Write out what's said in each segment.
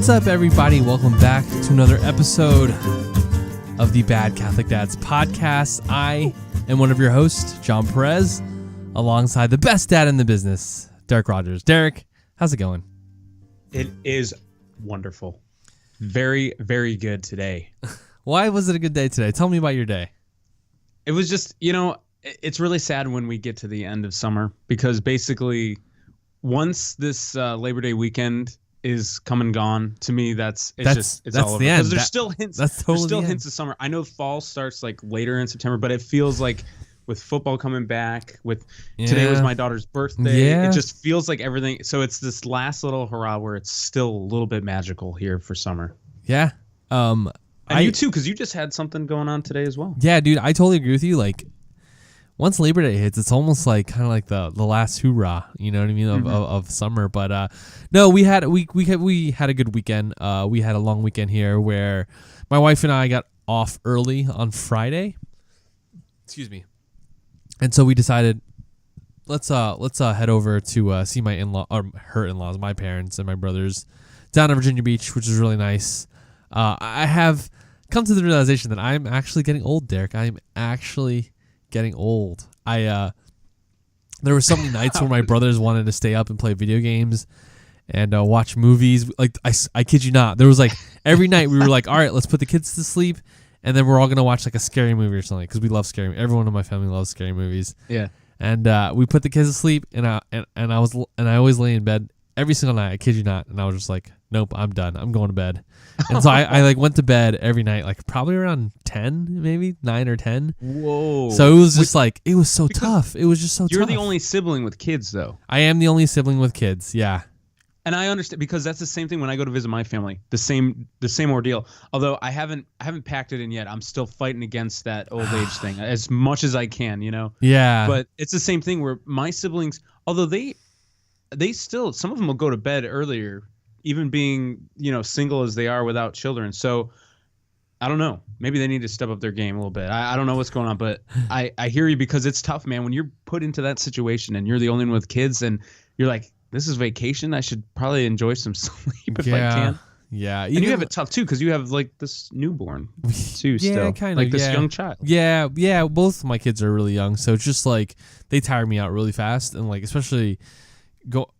What's up, everybody? Welcome back to another episode of the Bad Catholic Dads podcast. I am one of your hosts, John Perez, alongside the best dad in the business, Derek Rogers. Derek, how's it going? It is wonderful. Very, very good today. Why was it a good day today? Tell me about your day. It was just, it's really sad when we get to the end of summer because basically once this Labor Day weekend is come and gone, to me it's all over. The end. Because there's still hints. There's still hints of summer. I know fall starts like later in September, but it feels like with football coming back, today was my daughter's birthday. Yeah. It just feels like everything. So it's this last little hurrah where it's still a little bit magical here for summer. Yeah. And you too, because you just had something going on today as well. Yeah, dude, I totally agree with you. Like, once Labor Day hits, it's almost like kind of like the last hoorah, you know what I mean, of summer. But no, we had a good weekend. We had a long weekend here where my wife and I got off early on Friday. Excuse me. And so we decided let's head over to see my her in-laws, my parents and my brothers down in Virginia Beach, which is really nice. I have come to the realization that I'm actually getting old, Derek. I'm actually getting old. There were so many nights where my brothers wanted to stay up and play video games and watch movies. Like I kid you not, there was like every night we were like, all right, let's put the kids to sleep, and then we're all gonna watch like a scary movie or something because we love scary. Everyone in my family loves scary movies. Yeah. And we put the kids to sleep, and I always lay in bed every single night. I kid you not, and I was just like, nope, I'm done. I'm going to bed. And so I like went to bed every night, like probably around 10, maybe 9 or 10. Whoa. So it was just it was so tough. It was just so tough. You're the only sibling with kids, though. I am the only sibling with kids. Yeah. And I understand because that's the same thing when I go to visit my family. The same ordeal. Although I haven't packed it in yet. I'm still fighting against that old age thing as much as I can, Yeah. But it's the same thing where my siblings, although they still, some of them will go to bed earlier, even being, single as they are without children. So I don't know. Maybe they need to step up their game a little bit. I don't know what's going on, but I hear you because it's tough, man. When you're put into that situation and you're the only one with kids and you're like, this is vacation. I should probably enjoy some sleep if I can. Yeah. And you have it tough too because you have like this newborn too still. Kind of. Like this young child. Yeah. Yeah. Both of my kids are really young. So it's just like they tire me out really fast. And like especially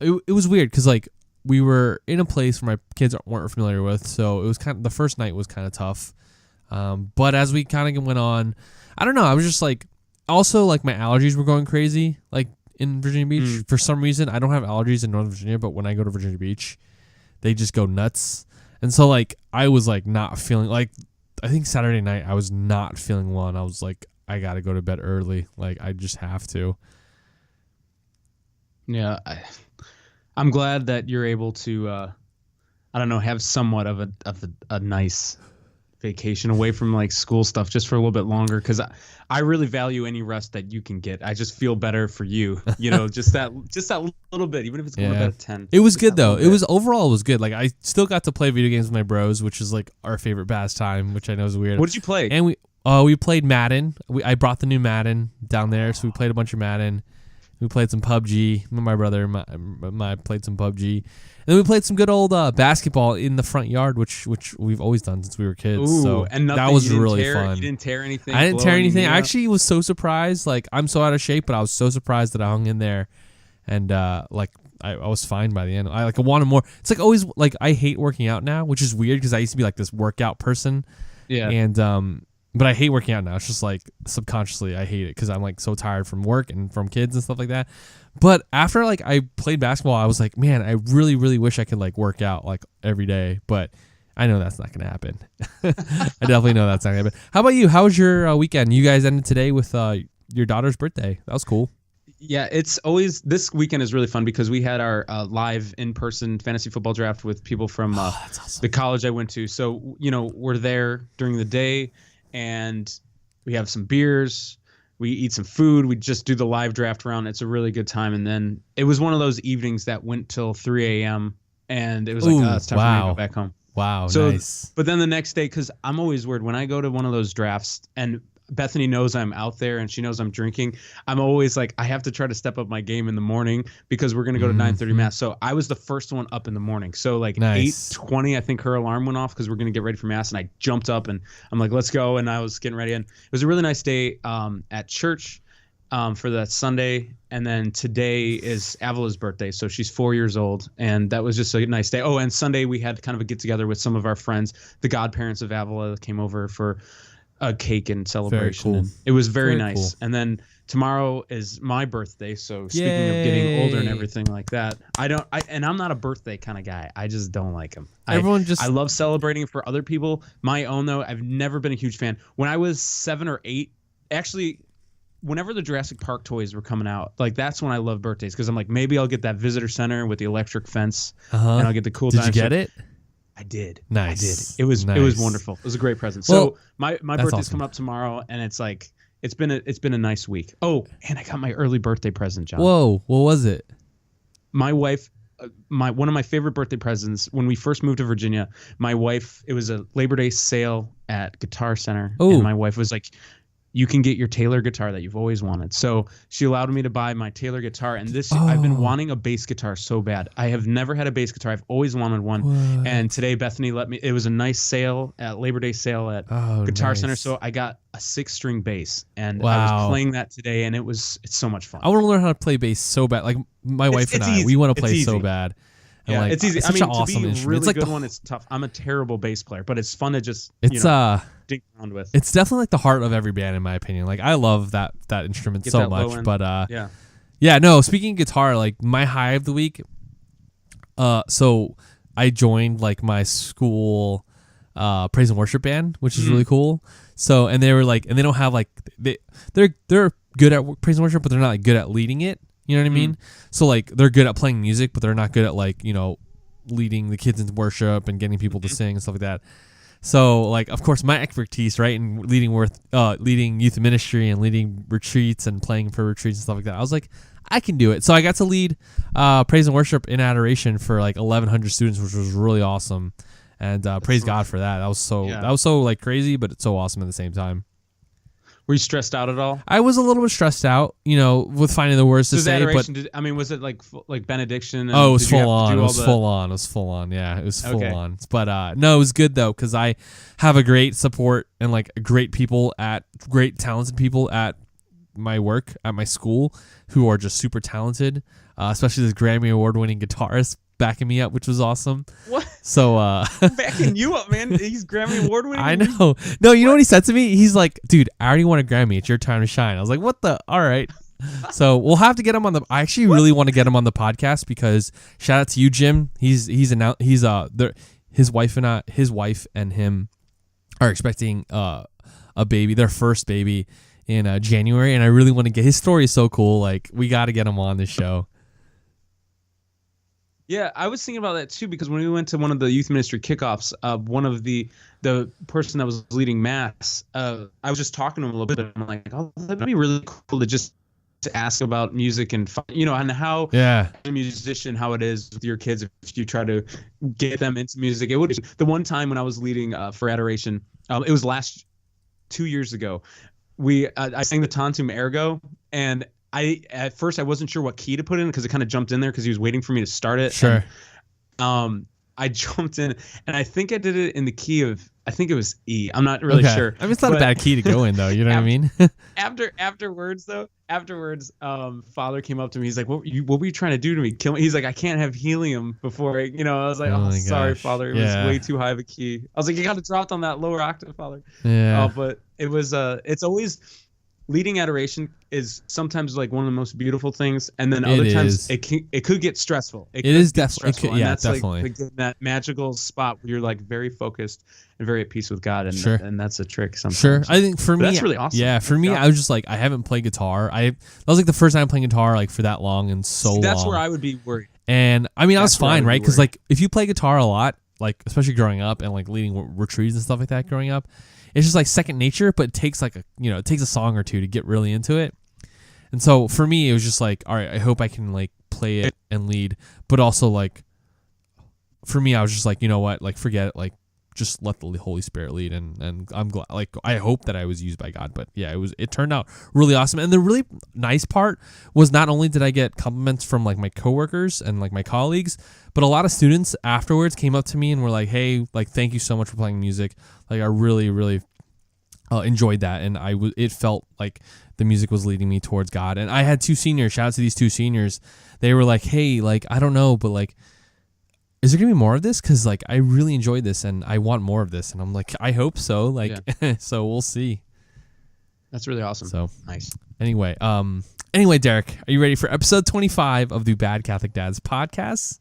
it was weird because like we were in a place where my kids weren't familiar with, so it was the first night was kind of tough. But as we kind of went on, I don't know, I was just like, also like my allergies were going crazy, like in Virginia Beach. For some reason, I don't have allergies in Northern Virginia, but when I go to Virginia Beach, they just go nuts. And so like, I was like not feeling like, I think Saturday night, I was not feeling well, and I was like, I got to go to bed early. Like, I just have to. Yeah, I'm glad that you're able to, I don't know, have somewhat of a nice vacation away from like school stuff just for a little bit longer because I really value any rest that you can get. I just feel better for you, just that little bit, even if it's going to bed at 10. It was good though. It was good. Like I still got to play video games with my bros, which is like our favorite pastime, which I know is weird. What did you play? And we played Madden. I brought the new Madden down there, so we played a bunch of Madden. We played some PUBG. My brother and I played some PUBG. And then we played some good old basketball in the front yard, which we've always done since we were kids. Ooh, so and that was really fun. You didn't tear anything? I didn't tear anything. I actually was so surprised. Like, I'm so out of shape, but I was so surprised that I hung in there. And, I was fine by the end. I wanted more. It's like always, like, I hate working out now, which is weird because I used to be like this workout person. Yeah. And, but I hate working out now. It's just like subconsciously I hate it because I'm like so tired from work and from kids and stuff like that. But after like I played basketball, I was like, man, I really, really wish I could like work out like every day. But I know that's not going to happen. I definitely know that's not going to happen. How about you? How was your weekend? You guys ended today with your daughter's birthday. That was cool. Yeah, it's always, this weekend is really fun because we had our live in-person fantasy football draft with people from awesome. The college I went to. So, we're there during the day. And we have some beers, we eat some food, we just do the live draft round. It's a really good time. And then it was one of those evenings that went till 3 a.m. And it was like, it's time for me to go back home. Wow, so, nice. But then the next day, because I'm always weird, when I go to one of those drafts, and Bethany knows I'm out there and she knows I'm drinking. I'm always like, I have to try to step up my game in the morning because we're going to go to 9:30 mass. So I was the first one up in the morning. So like Nice. 8:20, I think her alarm went off because we're going to get ready for mass. And I jumped up and I'm like, let's go. And I was getting ready. And it was a really nice day at church for that Sunday. And then today is Avila's birthday. So she's 4 years old. And that was just a nice day. Oh, and Sunday we had kind of a get together with some of our friends. The godparents of Avila came over for a cake and celebration. Very cool. It was very nice. Cool. And then tomorrow is my birthday. So speaking of getting older and everything like that, I'm not a birthday kind of guy. I just don't like them. I love celebrating for other people. My own though, I've never been a huge fan. When I was 7 or 8, actually, whenever the Jurassic Park toys were coming out, like that's when I love birthdays because I'm like, maybe I'll get that visitor center with the electric fence and I'll get the cool dinosaur. Did you get it? I did. Nice. I did. It was wonderful. It was a great present. So my birthday's awesome. coming up tomorrow, and it's like it's been a nice week. Oh, and I got my early birthday present, John. Whoa, what was it? My wife, one of my favorite birthday presents when we first moved to Virginia. My wife, it was a Labor Day sale at Guitar Center, and my wife was like, you can get your Taylor guitar that you've always wanted. So she allowed me to buy my Taylor guitar. And I've been wanting a bass guitar so bad. I have never had a bass guitar. I've always wanted one. What? And today Bethany it was a nice sale at Labor Day sale at Guitar Center. So I got a 6-string bass and I was playing that today and it's so much fun. I want to learn how to play bass so bad. Like my wife and I, we want to play so bad. And yeah, like, it's easy. It's such an awesome to be instrument. Really it's like good one. It's tough. I'm a terrible bass player, but it's fun to just dig around with. It's definitely like the heart of every band, in my opinion. Like I love that instrument so much. But no. Speaking of guitar, like my high of the week. So I joined like my school praise and worship band, which is really cool. So and they were like, and they don't have like they're good at praise and worship, but they're not like good at leading it. You know what I mean? So like they're good at playing music, but they're not good at like, leading the kids into worship and getting people to sing and stuff like that. So like, of course, my expertise, right, in leading youth ministry and leading retreats and playing for retreats and stuff like that. I was like, I can do it. So I got to lead praise and worship in adoration for like 1,100 students, which was really awesome. And praise God for that. That was so like crazy, but it's so awesome at the same time. Were you stressed out at all? I was a little bit stressed out, with finding the words to say. Adoration, was it like benediction? And it was full on. It was full on. It was full on. Yeah, it was full on. But no, it was good though because I have a great support and like great talented people at my work at my school who are just super talented, especially this Grammy Award-winning guitarist backing me up, which was awesome. What? So backing you up, man. He's Grammy Award winning. I know. No, you know what he said to me? He's like, dude, I already won a Grammy. It's your time to shine. I was like, what the? All right. So we'll have to get him on the. I actually really want to get him on the podcast because shout out to you, Jim. His wife and him are expecting a baby, their first baby in January, and I really want to get his story. Is so cool. Like we got to get him on this show. Yeah, I was thinking about that too because when we went to one of the youth ministry kickoffs, one of the person that was leading mass, I was just talking to him a little bit. I'm like, oh, that'd be really cool to ask about music and and how a musician, how it is with your kids if you try to get them into music. It would the one time when I was leading for adoration, it was 2 years ago. I sang the Tantum Ergo and. At first I wasn't sure what key to put in because it kind of jumped in there because he was waiting for me to start it. Sure. And, I jumped in and I think I did it in the key of I think it was E. I'm not really sure. I mean, it's not a bad key to go in though. You know what I mean? Afterwards, Father came up to me. He's like, "What were you trying to do to me? Kill me?" He's like, "I can't have helium before." I was like, "Oh, sorry, Father. It was way too high of a key." I was like, "You got to drop on that lower octave, Father." Yeah. But it was. It's always. Leading adoration is sometimes like one of the most beautiful things, and then other times it could get stressful. It is definitely, that's definitely like that magical spot where you're like very focused and very at peace with God, and and that's a trick sometimes. Sure, I think for me that's really awesome. Yeah, for me, I was just like I haven't played guitar. That was like the first time playing guitar like for that long and so long. That's where I would be worried. And I mean, I was fine, right? Because like if you play guitar a lot, like especially growing up and like leading retreats and stuff like that growing up. It's just like second nature, but it takes like it takes a song or two to get really into it. And so for me, it was just like, all right, I hope I can like play it and lead, but also like for me, I was just like, you know what, like forget it, like just let the Holy Spirit lead, and I'm glad. Like, I hope that I was used by God, but yeah, it turned out really awesome. And the really nice part was not only did I get compliments from like my coworkers and like my colleagues, but a lot of students afterwards came up to me and were like, "Hey, like, thank you so much for playing music. Like, I really, really enjoyed that, and it felt like the music was leading me towards God." And I had two seniors. Shout out to these two seniors. They were like, "Hey, like, I don't know, but like, is there gonna be more of this? Because like I really enjoyed this and I want more of this." And I'm like, I hope so. Like, so we'll see. That's really awesome. So nice. Anyway, Derek, are you ready for episode 25 of the Bad Catholic Dads podcast?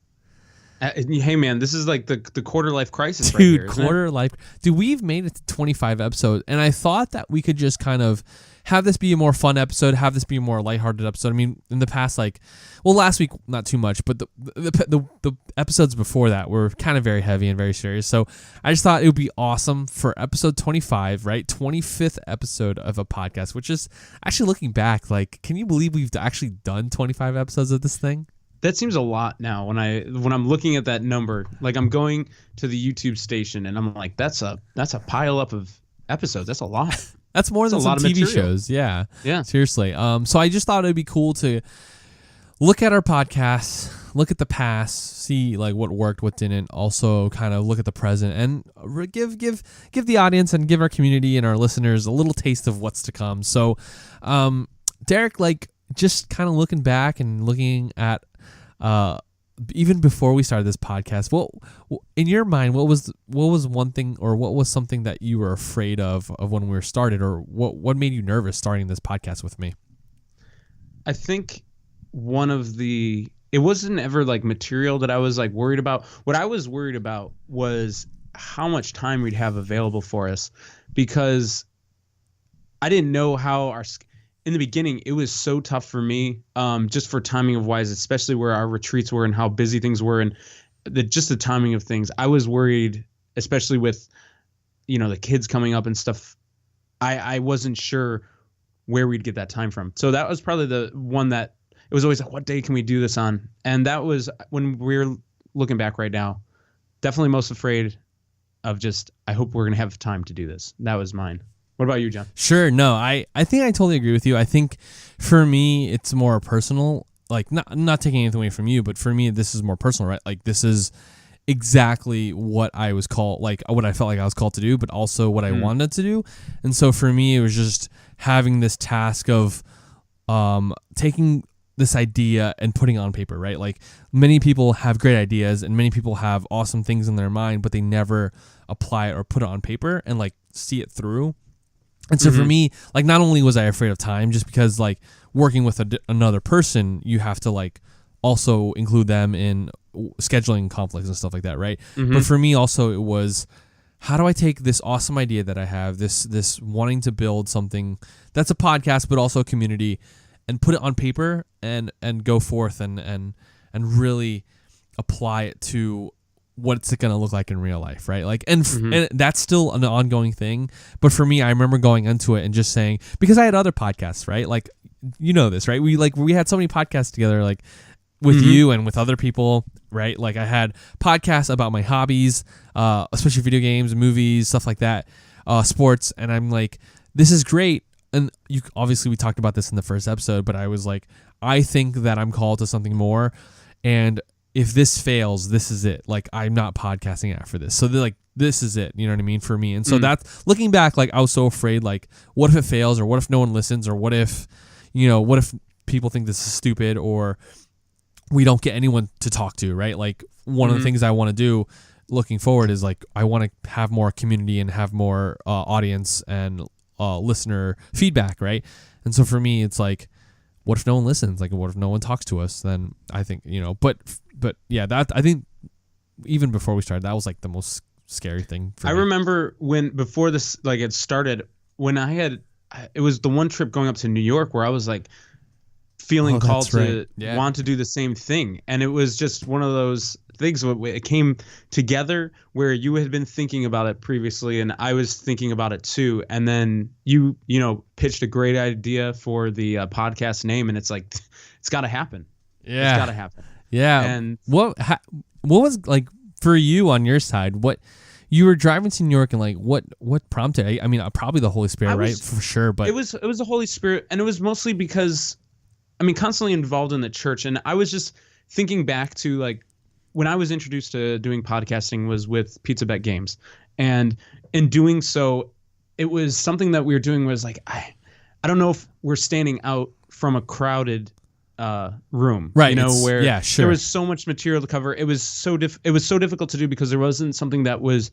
Hey man, this is like the quarter life crisis, dude. Right here, Quarter life, dude. We've made it to 25 episodes, and I thought that we could just kind of have this be a more fun episode, have this be a more lighthearted episode. I mean, in the past, like, well, last week not too much, but the episodes before that were kind of very heavy and very serious. So I just thought it would be awesome for episode 25, right? 25th episode of a podcast, which is actually, looking back, like, can you believe we've actually done 25 episodes of this thing? That seems a lot now when I'm looking at that number. Like, I'm going to the YouTube station and I'm like, that's a pile up of episodes. That's a lot. That's more than some TV shows. Yeah. Seriously. So I just thought it'd be cool to look at our podcasts, look at the past, see like what worked, what didn't. Also, kind of look at the present and give the audience and give our community and our listeners a little taste of what's to come. So, Derek, like, just kind of looking back and looking at even before we started this podcast, what in your mind, what was one thing, or what was something that you were afraid of when we were started, or what made you nervous starting this podcast with me? I think it wasn't ever like material that I was like worried about. What I was worried about was how much time we'd have available for us, because I didn't know how in the beginning, it was so tough for me, just for timing of wise, especially where our retreats were and how busy things were, and just the timing of things. I was worried, especially with, the kids coming up and stuff. I wasn't sure where we'd get that time from. So that was probably the one that it was always like, what day can we do this on? And that was when we're looking back right now, definitely most afraid of just, I hope we're going to have time to do this. That was mine. What about you, John? Sure. No, I think I totally agree with you. I think for me, it's more personal, like not taking anything away from you, but for me, this is more personal, right? Like, this is exactly what I was called, like what I felt like I was called to do, but also what I wanted to do. And so for me, it was just having this task of taking this idea and putting it on paper, right? Like, many people have great ideas and many people have awesome things in their mind, but they never apply it or put it on paper and like see it through. And so for me, like, not only was I afraid of time, just because like working with another person, you have to like also include them in scheduling conflicts and stuff like that, right? But for me also, it was, how do I take this awesome idea that I have, this wanting to build something that's a podcast but also a community, and put it on paper and go forth and really apply it to what's it going to look like in real life, right? Like, and that's still an ongoing thing. But for me, I remember going into it and just saying, because I had other podcasts, right? Like, this, right? We had so many podcasts together, like with you and with other people, right? Like, I had podcasts about my hobbies, especially video games, movies, stuff like that, sports. And I'm like, this is great. And obviously we talked about this in the first episode, but I was like, I think that I'm called to something more. And if this fails, this is it. Like, I'm not podcasting after this. So like, this is it. You know what I mean? For me. And so that's, looking back, like, I was so afraid, like, what if it fails, or what if no one listens, or what if people think this is stupid, or we don't get anyone to talk to, right? Like, one of the things I want to do looking forward is like, I want to have more community and have more audience and listener feedback, right? And so for me, it's like, what if no one listens? Like, what if no one talks to us? Then I think, but yeah, that, I think even before we started, that was like the most scary thing for me. Remember before this, like, it started, when it was the one trip going up to New York where I was like feeling called to want to do the same thing. And it was just one of those things where it came together where you had been thinking about it previously and I was thinking about it too. And then you pitched a great idea for the podcast name, and it's like, it's got to happen. Yeah. It's got to happen. Yeah. And what was, like, for you on your side, what, you were driving to New York, and like what prompted it? I mean, probably the Holy Spirit, right? For sure, but it was the Holy Spirit, and it was mostly because, I mean, constantly involved in the church, and I was just thinking back to like when I was introduced to doing podcasting was with Pizza Bet Games, and in doing so, it was something that we were doing was like I don't know if we're standing out from a crowded room, right? Where sure. there was so much material to cover. It was so difficult to do because there wasn't something that was.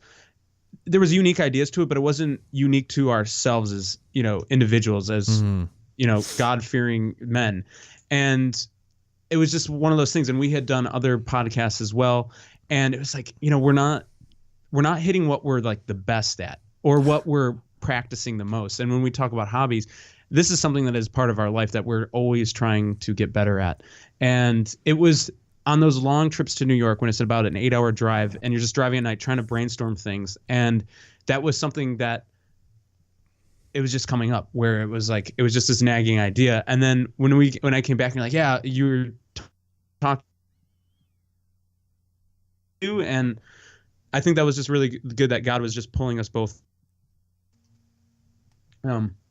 There was unique ideas to it, but it wasn't unique to ourselves as individuals, as God-fearing men, and it was just one of those things. And we had done other podcasts as well, and it was like we're not hitting what we're like the best at or what we're practicing the most. And when we talk about hobbies, this is something that is part of our life that we're always trying to get better at. And it was on those long trips to New York when it's about an 8-hour drive and you're just driving at night trying to brainstorm things. And that was something that it was just coming up where it was just this nagging idea. And then when I came back and you're like, yeah, you were talking to, and I think that was just really good that God was just pulling us both.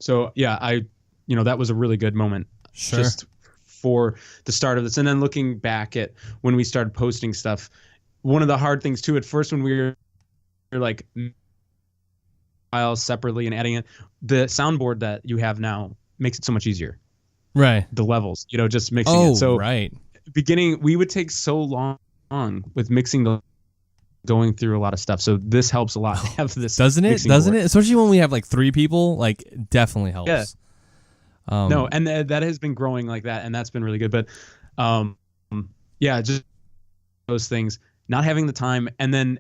So yeah, that was a really good moment. Sure. Just for the start of this. And then looking back at when we started posting stuff, one of the hard things too, at first when we were like files separately and adding it, the soundboard that you have now makes it so much easier. Right. The levels, just mixing it. So right. Beginning, we would take so long with mixing going through a lot of stuff. So this helps a lot to have this. Doesn't it? Especially when we have like 3 people, like definitely helps. Yeah. No, and that has been growing like that, and that's been really good. But yeah, just those things, not having the time, and then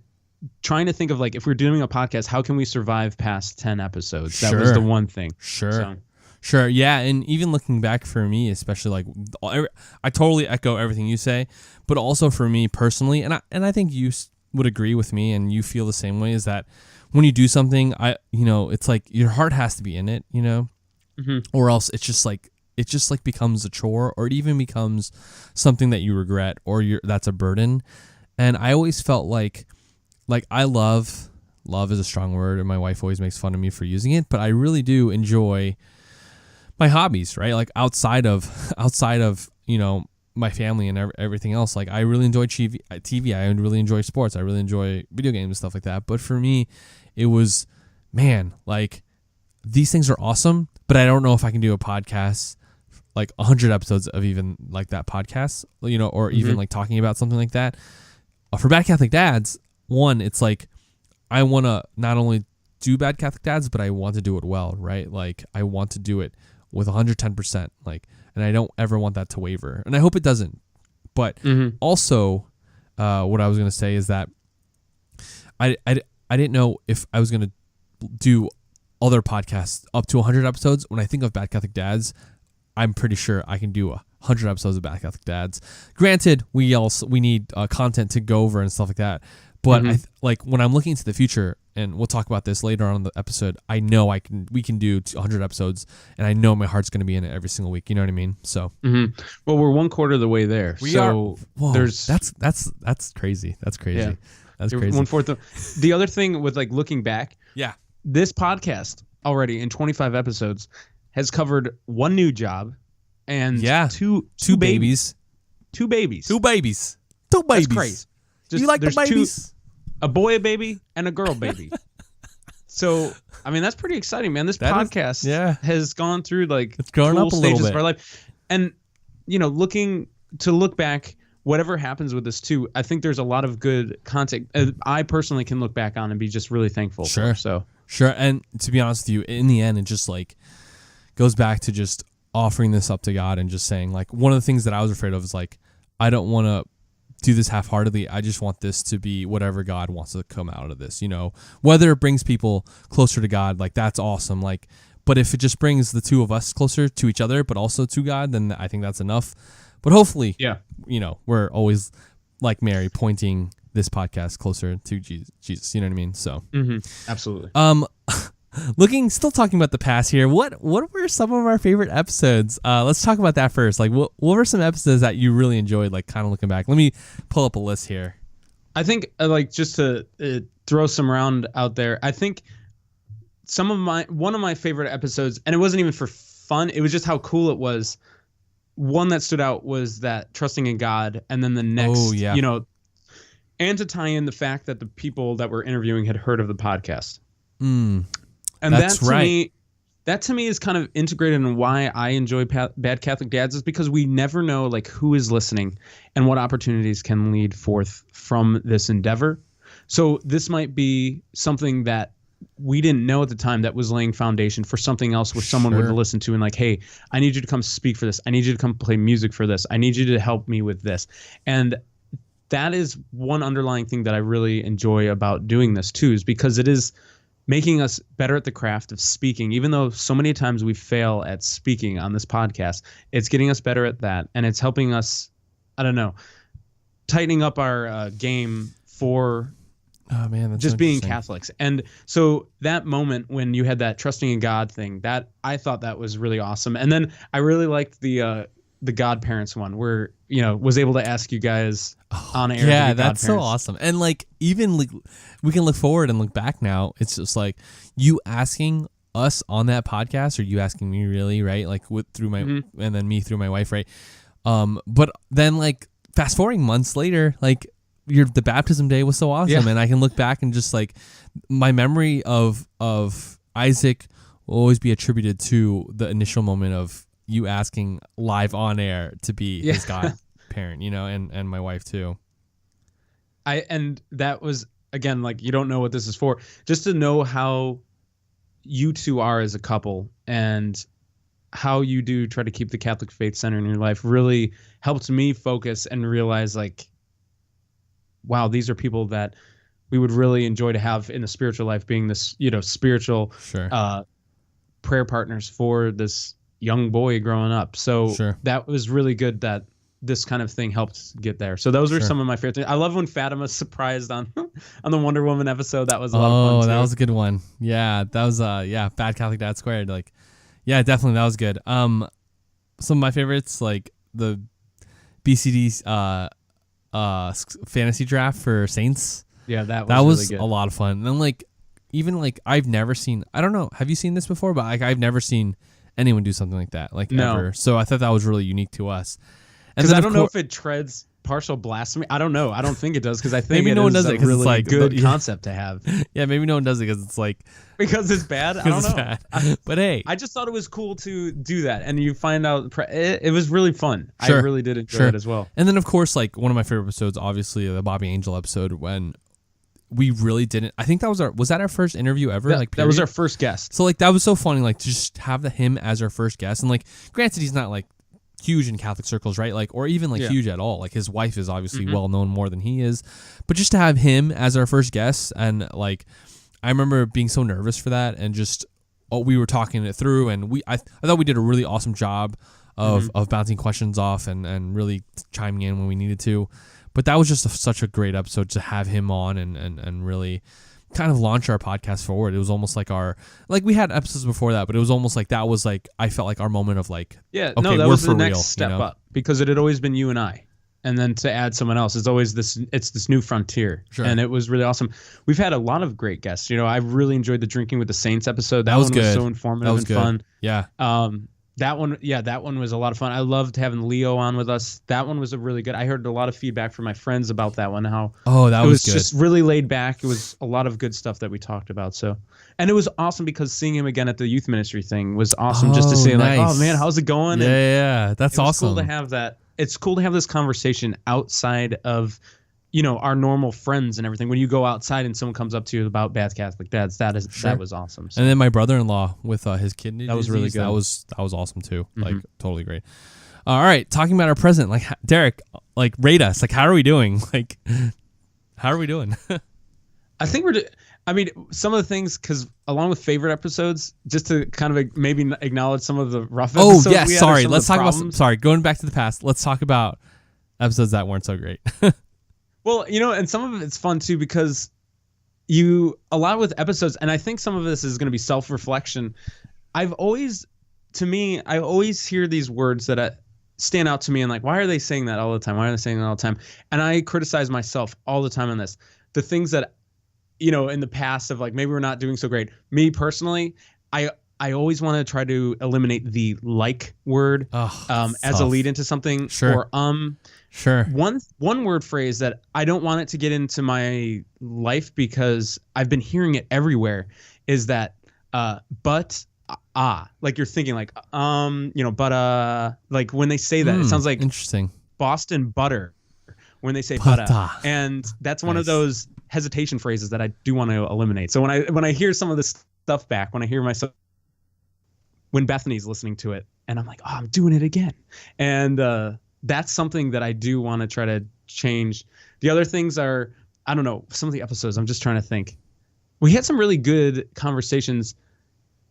trying to think of like if we're doing a podcast, how can we survive past 10 episodes? That was the one thing. Sure. Yeah. And even looking back for me, especially like I totally echo everything you say, but also for me personally, and I think you would agree with me and you feel the same way, is that when you do something, it's like your heart has to be in it, mm-hmm. or else it just becomes a chore, or it even becomes something that you regret, or that's a burden. And I always felt like I love is a strong word, and my wife always makes fun of me for using it, but I really do enjoy my hobbies, right? Like outside of my family and everything else. Like I really enjoy TV. I really enjoy sports. I really enjoy video games and stuff like that. But for me, it was, man, like these things are awesome, but I don't know if I can do a podcast, like 100 episodes of even like that podcast, or even mm-hmm. like talking about something like that. For Bad Catholic Dads, one, it's like I want to not only do Bad Catholic Dads, but I want to do it well, right? Like I want to do it with 110%, like, and I don't ever want that to waver, and I hope it doesn't. But mm-hmm. also, what I was going to say is that I didn't know if I was going to do other podcasts up to 100 episodes. When I think of Bad Catholic Dads, I'm pretty sure I can do 100 episodes of Bad Catholic Dads. Granted, we need content to go over and stuff like that. But mm-hmm. like when I'm looking into the future, and we'll talk about this later on in the episode, I know we can do 100 episodes, and I know my heart's going to be in it every single week. You know what I mean? So, mm-hmm. Well, we're 1/4 of the way there. We are. Whoa, that's crazy. That's crazy. Yeah. That's crazy. 1/4. The other thing with like looking back, yeah, this podcast already in 25 episodes has covered one new job and two babies. Two babies. That's crazy. You like the babies? A boy baby and a girl baby. So, I mean, that's pretty exciting, man. This podcast has gone through like it's grown cool up a stages little bit of our life. And, look back, whatever happens with this too, I think there's a lot of good content I personally can look back on and be just really thankful for. So. Sure. And to be honest with you, in the end, it just like goes back to just offering this up to God and just saying, like, one of the things that I was afraid of is like, I don't want to do this half-heartedly. I just want this to be whatever God wants to come out of this, whether it brings people closer to God, like that's awesome. Like, but if it just brings the two of us closer to each other, but also to God, then I think that's enough. But hopefully, we're always like Mary pointing this podcast closer to Jesus. You know what I mean? So, absolutely. Still talking about the past here. What were some of our favorite episodes? Let's talk about that first. Like, what were some episodes that you really enjoyed? Like, kind of looking back. Let me pull up a list here. I think like just to throw some round out there, I think one of my favorite episodes, and it wasn't even for fun, it was just how cool it was. One that stood out was that trusting in God, and then the next, and to tie in the fact that the people that we're interviewing had heard of the podcast. And that's right. That to me is kind of integrated in why I enjoy Bad Catholic Dads, is because we never know like who is listening and what opportunities can lead forth from this endeavor. So this might be something that we didn't know at the time that was laying foundation for something else where someone would listen to and like, hey, I need you to come speak for this. I need you to come play music for this. I need you to help me with this. And that is one underlying thing that I really enjoy about doing this too, is because it is making us better at the craft of speaking. Even though so many times we fail at speaking on this podcast, it's getting us better at that. And it's helping us, I don't know, tightening up our game for just being Catholics. And so that moment when you had that trusting in God thing, that I thought that was really awesome. And then I really liked the godparents one where, was able to ask you guys on air. Yeah, that's so awesome. And like, even like, we can look forward and look back now. It's just like you asking us on that podcast, or you asking me, really, right? Like through my, and then me through my wife, right? But then like fast forwarding months later, like the baptism day was so awesome. And I can look back and just like my memory of Isaac will always be attributed to the initial moment of you asking live on air to be his godparent, and my wife too. And that was, again, like, you don't know what this is for, just to know how you two are as a couple and how you do try to keep the Catholic faith center in your life really helped me focus and realize, like, wow, these are people that we would really enjoy to have in the spiritual life, being this, spiritual prayer partners for this young boy growing up. So that was really good that this kind of thing helped get there. So those are some of my favorite things. I love when Fatima's surprised on the Wonder Woman episode. That was a lot of fun too. That was a good one. Yeah, that was Bad Catholic Dad Squared. Like, yeah, definitely that was good. Some of my favorites, like the BCD fantasy draft for Saints. Yeah, that was really good. A lot of fun. And then like, even like, I've never seen, I don't know, have you seen this before? But like, I've never seen anyone do something like that, like, ever. So I thought that was really unique to us. Because I don't know if it treads partial blasphemy. I don't know. I don't think it does, because I think maybe no one does it because really it's like good concept to have. Yeah, maybe no one does it because it's like it's bad. I don't know. But hey, I just thought it was cool to do that, and you find out it was really fun. I really did enjoy it as well. And then of course, like, one of my favorite episodes, obviously the Bobby Angel episode, when we really didn't. I think that was that our first interview ever? That was our first guest. So like, that was so funny, like, to just have him as our first guest. And like, granted, he's not like huge in Catholic circles, right? Like, or even like huge at all. Like, his wife is obviously well known more than he is, but just to have him as our first guest, and like, I remember being so nervous for that, and just we were talking it through, and I thought we did a really awesome job of bouncing questions off and really chiming in when we needed to. But that was just such a great episode to have him on and really kind of launch our podcast forward. It was almost like we had episodes before that, but it was almost like that was like, I felt like our moment of like, that was the next step up, because it had always been you and I, and then to add someone else, it's always this new frontier. And it was really awesome. We've had a lot of great guests. I really enjoyed the Drinking with the Saints episode. That was good. Was so informative and fun. Yeah. That one was a lot of fun. I loved having Leo on with us. That one was a really good. I heard a lot of feedback from my friends about that one. How that was good. Just really laid back. It was a lot of good stuff that we talked about. So, and it was awesome because seeing him again at the youth ministry thing was awesome. Just to say like, oh man, how's it going? Yeah, that's awesome. Cool to have that. It's cool to have this conversation outside of, our normal friends and everything. When you go outside and someone comes up to you about Bad Catholic Dads, that was awesome. So. And then my brother-in-law with his kidney disease, was really good. That was awesome too. Like, totally great. All right, talking about our present, like, Derek, like, rate us. Like, how are we doing? Like, how are we doing? I think some of the things, because along with favorite episodes, just to kind of maybe acknowledge some of the rough episodes. Oh, yes, sorry. Let's talk about, going back to the past, let's talk about episodes that weren't so great. Well, and some of it's fun too, because a lot with episodes, and I think some of this is going to be self-reflection. I always hear these words that stand out to me and like, why are they saying that all the time? Why are they saying that all the time? And I criticize myself all the time on this. The things that, in the past of like, maybe we're not doing so great. Me personally, I always want to try to eliminate the like word as a lead into something. Sure. Or Sure. One word phrase that I don't want it to get into my life because I've been hearing it everywhere is that but like you're thinking like but like when they say that it sounds like interesting. Boston butter when they say Butter. butter, and that's one of those hesitation phrases that I do want to eliminate. So when I hear some of this stuff back, when I hear myself, when Bethany's listening to it, and I'm like, oh, I'm doing it again, and that's something that I do want to try to change. The other things are, I don't know, some of the episodes. I'm just trying to think. We had some really good conversations.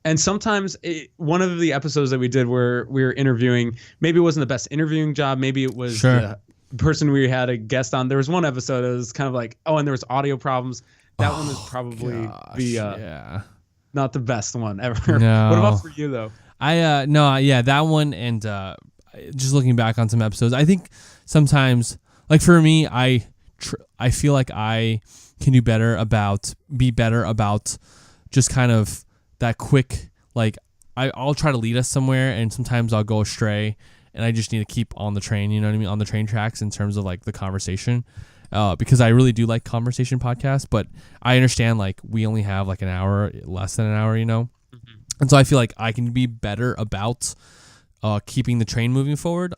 And sometimes one of the episodes that we did where we were interviewing, maybe it wasn't the best interviewing job. Maybe it was the person we had a guest on. There was one episode that was kind of like, and there was audio problems. That one was probably not the best one ever. No. What about for you though? That one, and just looking back on some episodes, I think sometimes, like for me, I feel like I can be better about just kind of that quick, like I'll try to lead us somewhere, and sometimes I'll go astray, and I just need to keep on the train, you know what I mean, on the train tracks in terms of like the conversation, because I really do like conversation podcasts, but I understand like we only have like an hour, less than an hour, and so I feel like I can be better about keeping the train moving forward,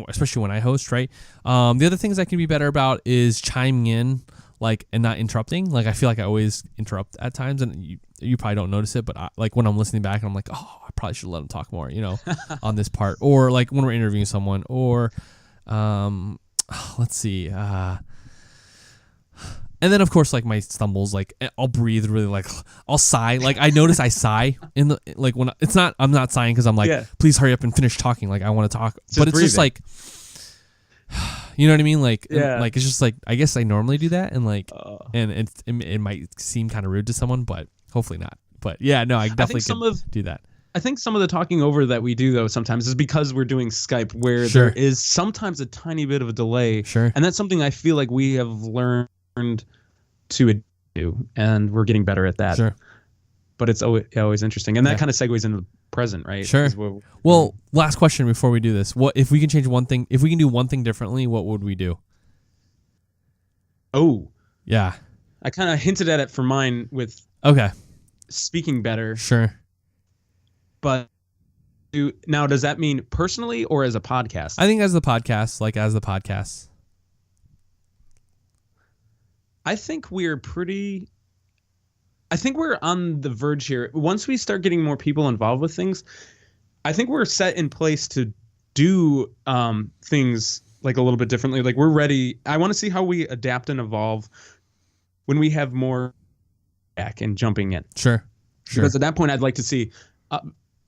especially when I host, right? The other things I can be better about is chiming in, like, and not interrupting. Like, I feel like I always interrupt at times, and you probably don't notice it, but like when I'm listening back, and I'm like, oh, I probably should let him talk more, on this part. Or like when we're interviewing someone, or let's see. And then of course, like my stumbles, like I'll breathe really, like I'll sigh. Like I notice I sigh in the, like when I'm not sighing because I'm like, please hurry up and finish talking. Like I want to talk, but it's just like, you know what I mean? Like, like it's just like, I guess I normally do that, and like, and it might seem kind of rude to someone, but hopefully not. But yeah, no, I definitely can do that. I think some of the talking over that we do though sometimes is because we're doing Skype, where there is sometimes a tiny bit of a delay. Sure. And that's something I feel like we have learned to do, and we're getting better at that. Sure. But it's always interesting, and that kind of segues into the present, right? Sure. Well, last question before we do this: what if we can change one thing? If we can do one thing differently, what would we do? Oh, yeah. I kind of hinted at it for mine with speaking better. Sure. But now, does that mean personally or as a podcast? I think as the podcast, I think we're on the verge here. Once we start getting more people involved with things, I think we're set in place to do things like a little bit differently. Like we're ready. I want to see how we adapt and evolve when we have more back and jumping in. Sure. Because at that point, I'd like to see.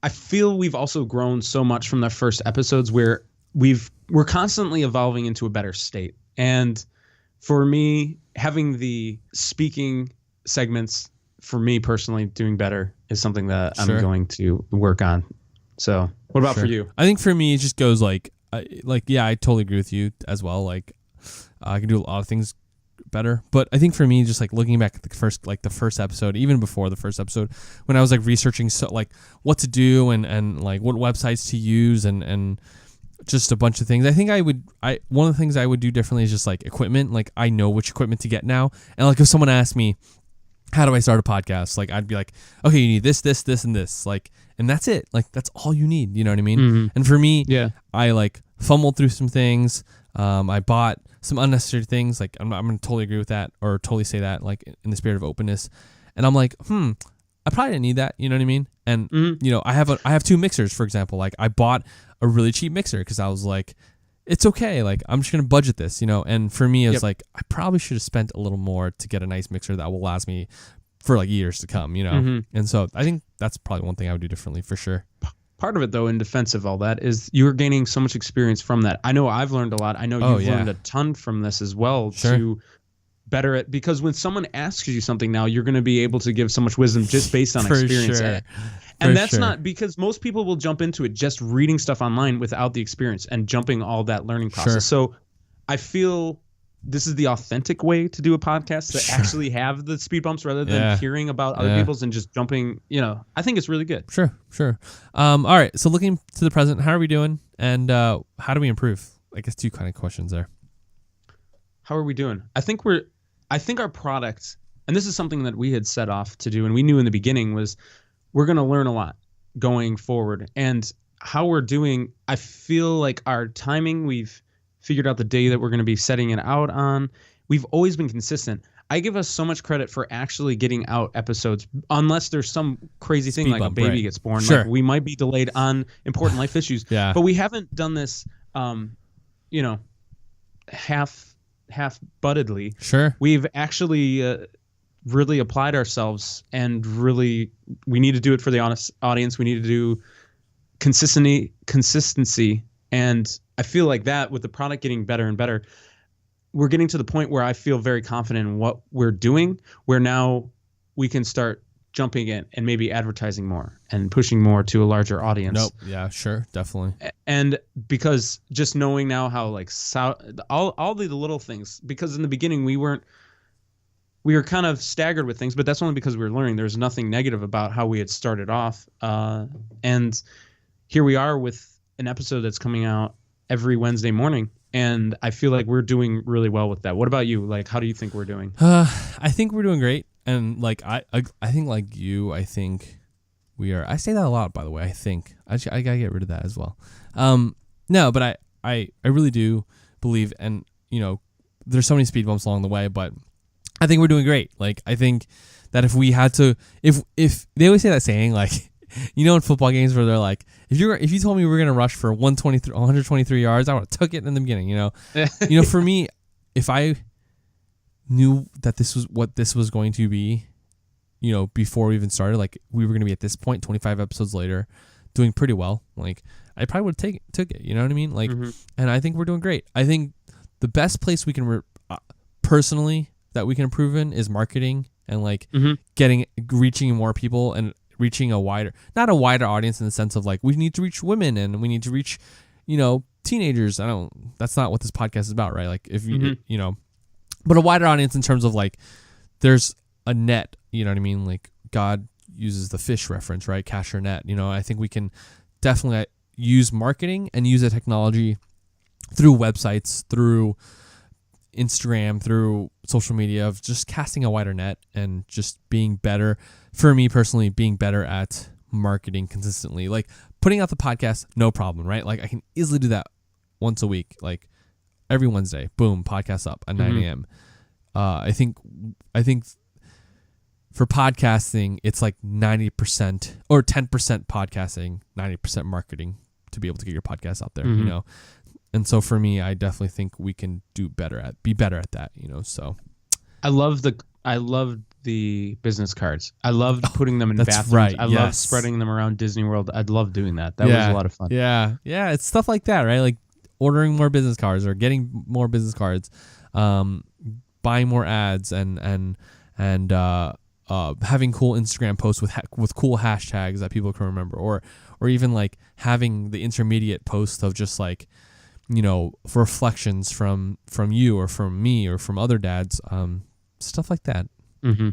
I feel we've also grown so much from the first episodes where we're constantly evolving into a better state. And for me, having the speaking segments, for me personally, doing better is something that I'm going to work on. So what about for you? I think for me, it just goes like, I totally agree with you as well. Like I can do a lot of things better, but I think for me, just like looking back at the first episode, even before the first episode, when I was like researching like what to do and like what websites to use and just a bunch of things. I think one of the things I would do differently is just like equipment. Like I know which equipment to get now. And like if someone asked me, how do I start a podcast? Like I'd be like, okay, you need this, and this, like, and that's it. Like that's all you need. You know what I mean? Mm-hmm. And for me, I like fumbled through some things. I bought some unnecessary things. Like I'm going to totally agree with that, or totally say that, like in the spirit of openness. And I'm like, I probably didn't need that. You know what I mean? And I have two mixers, for example. Like I bought a really cheap mixer because I was like, it's okay. Like I'm just going to budget this, And for me, it was like, I probably should have spent a little more to get a nice mixer that will last me for like years to come, Mm-hmm. And so I think that's probably one thing I would do differently for sure. Part of it, though, in defense of all that, is you're gaining so much experience from that. I know I've learned a lot. I know you've learned a ton from this as well, to better at, because when someone asks you something now, you're going to be able to give so much wisdom just based on For experience. sure. And that's not because most people will jump into it just reading stuff online without the experience and jumping all that learning process. So I feel this is the authentic way to do a podcast, to actually have the speed bumps rather than hearing about other people's and just jumping, I think it's really good. Sure. All right. So looking to the present, how are we doing? And how do we improve? I guess 2 kind of questions there. How are we doing? I think our product, and this is something that we had set off to do, and we knew in the beginning, was we're going to learn a lot going forward. And how we're doing, I feel like our timing, we've figured out the day that we're going to be setting it out on. We've always been consistent. I give us so much credit for actually getting out episodes, unless there's some crazy thing like a baby gets born. Sure. Like we might be delayed on important life issues. But we haven't done this, half-buttedly. Sure. We've actually really applied ourselves, and really we need to do it for the honest audience. We need to do consistency. And I feel like that with the product getting better and better, we're getting to the point where I feel very confident in what we're doing, where now we can start jumping in and maybe advertising more and pushing more to a larger audience. Nope. Yeah, sure. Definitely. And because just knowing now how like all the little things, because in the beginning we were kind of staggered with things, but that's only because we were learning. There's nothing negative about how we had started off. And here we are with an episode that's coming out every Wednesday morning. And I feel like we're doing really well with that. What about you? Like, how do you think we're doing? I think we're doing great. And like, I think like you, I think we are. I say that a lot, by the way. I think I gotta get rid of that as well. No, but I really do believe, and there's so many speed bumps along the way, but I think we're doing great. Like, I think that if we had to, if they always say that saying, like, in football games where they're like, if you told me we were gonna rush for 123 yards, I would have took it in the beginning. For me, if I knew that this was what this was going to be, before we even started, like we were gonna be at this point, 25 episodes later, doing pretty well. Like I probably would have took it. You know what I mean? Like, and I think we're doing great. I think the best place we can personally that we can improve in is marketing and like reaching more people and reaching not a wider audience in the sense of like we need to reach women and we need to reach, teenagers. That's not what this podcast is about, right? Like if but a wider audience in terms of like there's a net, you know what I mean? Like God uses the fish reference, right? Cast your net. I think we can definitely use marketing and use the technology through websites, through Instagram, through social media, of just casting a wider net and just being better. For me personally, being better at marketing consistently, like putting out the podcast, no problem, right? Like I can easily do that once a week, like every Wednesday, boom, podcast up at 9 a.m. I think for podcasting, it's like 90% or 10% podcasting, 90% marketing to be able to get your podcast out there, And so for me, I definitely think we can be better at that, so. I love the business cards. I loved putting them in bathrooms. Right. I love spreading them around Disney World. I'd love doing that. That was a lot of fun. Yeah. Yeah. It's stuff like that, right? Like ordering more business cards or getting more business cards, buying more ads and having cool Instagram posts with cool hashtags that people can remember, or even like having the intermediate post of just like, for reflections from you or from me or from other dads, stuff like that.